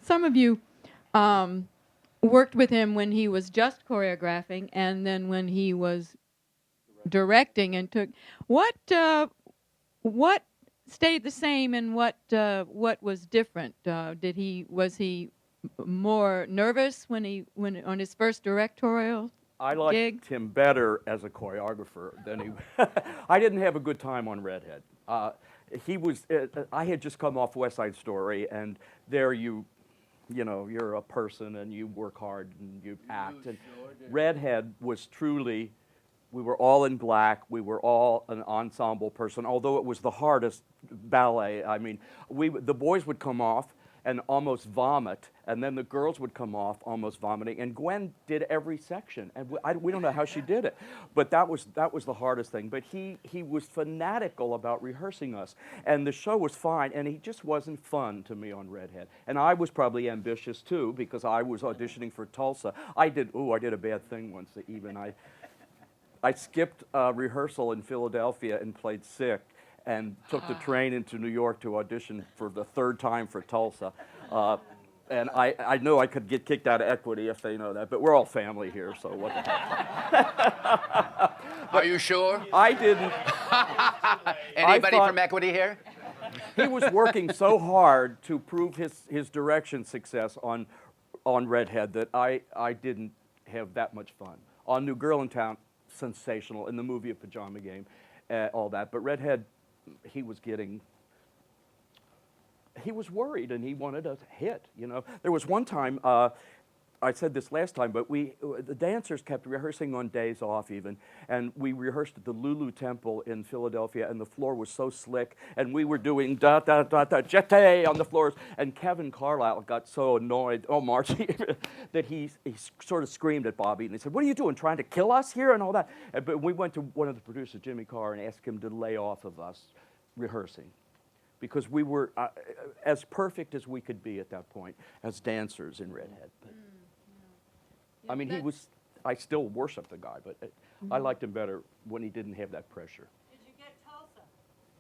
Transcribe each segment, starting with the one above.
Some of you worked with him when he was just choreographing, and then when he was directing and took what stayed the same and what was different. Was he more nervous when on his first directorial I gig? liked him better as a choreographer than he. I didn't have a good time on Redhead. He was. I had just come off West Side Story, and there you know, you're a person and you work hard and you act. And Redhead was truly, we were all in black. We were all an ensemble person. Although it was the hardest ballet. I mean, the boys would come off and almost vomit, and then the girls would come off almost vomiting. And Gwen did every section, and we don't know how she did it, but that was the hardest thing. But he was fanatical about rehearsing us, and the show was fine, and he just wasn't fun to me on Redhead. And I was probably ambitious too, because I was auditioning for Tulsa. I did a bad thing once. I skipped rehearsal in Philadelphia and played sick, and took the train into New York to audition for the third time for Tulsa. And I know I could get kicked out of Equity if they know that, but we're all family here, so what the heck. Are you sure? I didn't. Anybody from Equity here? He was working so hard to prove his direction success on Redhead that I didn't have that much fun. On New Girl in Town, sensational. In the movie A Pajama Game, all that. But Redhead, he was worried, and he wanted a hit, you know. There was one time, I said this last time, but the dancers kept rehearsing on days off even, and we rehearsed at the Lulu Temple in Philadelphia, and the floor was so slick, and we were doing da-da-da-da, jete on the floors, and Kevin Carlisle got so annoyed, oh, Marcy, that he sort of screamed at Bobby, and he said, "What are you doing, trying to kill us here?" and all that. But we went to one of the producers, Jimmy Carr, and asked him to lay off of us rehearsing, because we were as perfect as we could be at that point as dancers in Redhead. But, I mean, I still worship the guy, but I liked him better when he didn't have that pressure. Did you get Tulsa?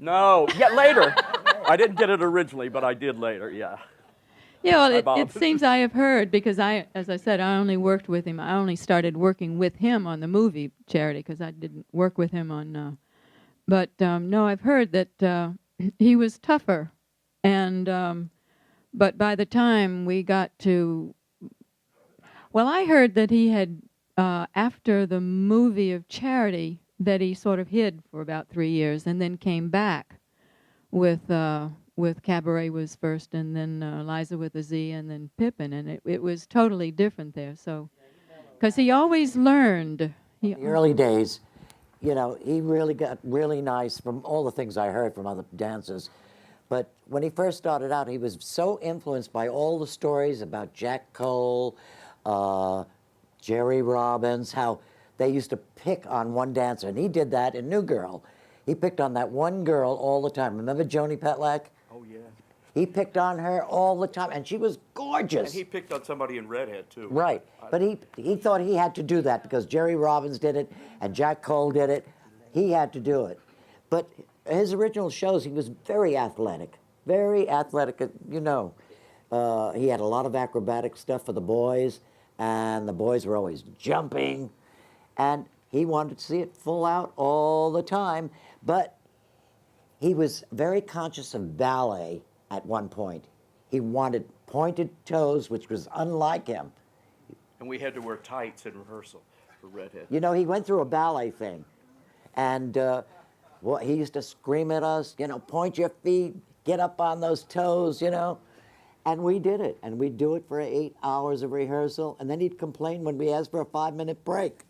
No, yeah, later. I didn't get it originally, but I did later, yeah. Yeah, well, it seems I have heard, because as I said, I only worked with him. I only started working with him on the movie Charity, because I didn't work with him on, no, I've heard that he was tougher, and but by the time we got to, well, I heard that he had after the movie of Charity, that he sort of hid for about 3 years and then came back with Cabaret was first, and then Liza with a Z, and then Pippin, and it was totally different there. So, because he always learned. The early days, you know, he really got really nice from all the things I heard from other dancers. But when he first started out, he was so influenced by all the stories about Jack Cole, Jerry Robbins, how they used to pick on one dancer. And he did that in New Girl. He picked on that one girl all the time. Remember Joni Petlack? Oh, yeah. He picked on her all the time, and she was gorgeous. And he picked on somebody in Redhead, too. Right. But he thought he had to do that because Jerry Robbins did it and Jack Cole did it. He had to do it. But his original shows, he was very athletic, you know. He had a lot of acrobatic stuff for the boys, and the boys were always jumping. And he wanted to see it full out all the time. But he was very conscious of ballet at one point. He wanted pointed toes, which was unlike him. And we had to wear tights in rehearsal for Redhead. You know, he went through a ballet thing. And well, he used to scream at us, you know, point your feet, get up on those toes, you know. And we did it. And we'd do it for 8 hours of rehearsal. And then he'd complain when we asked for a 5-minute break.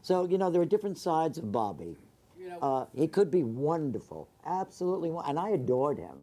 So, you know, there are different sides of Bobby. He could be wonderful, absolutely, and I adored him.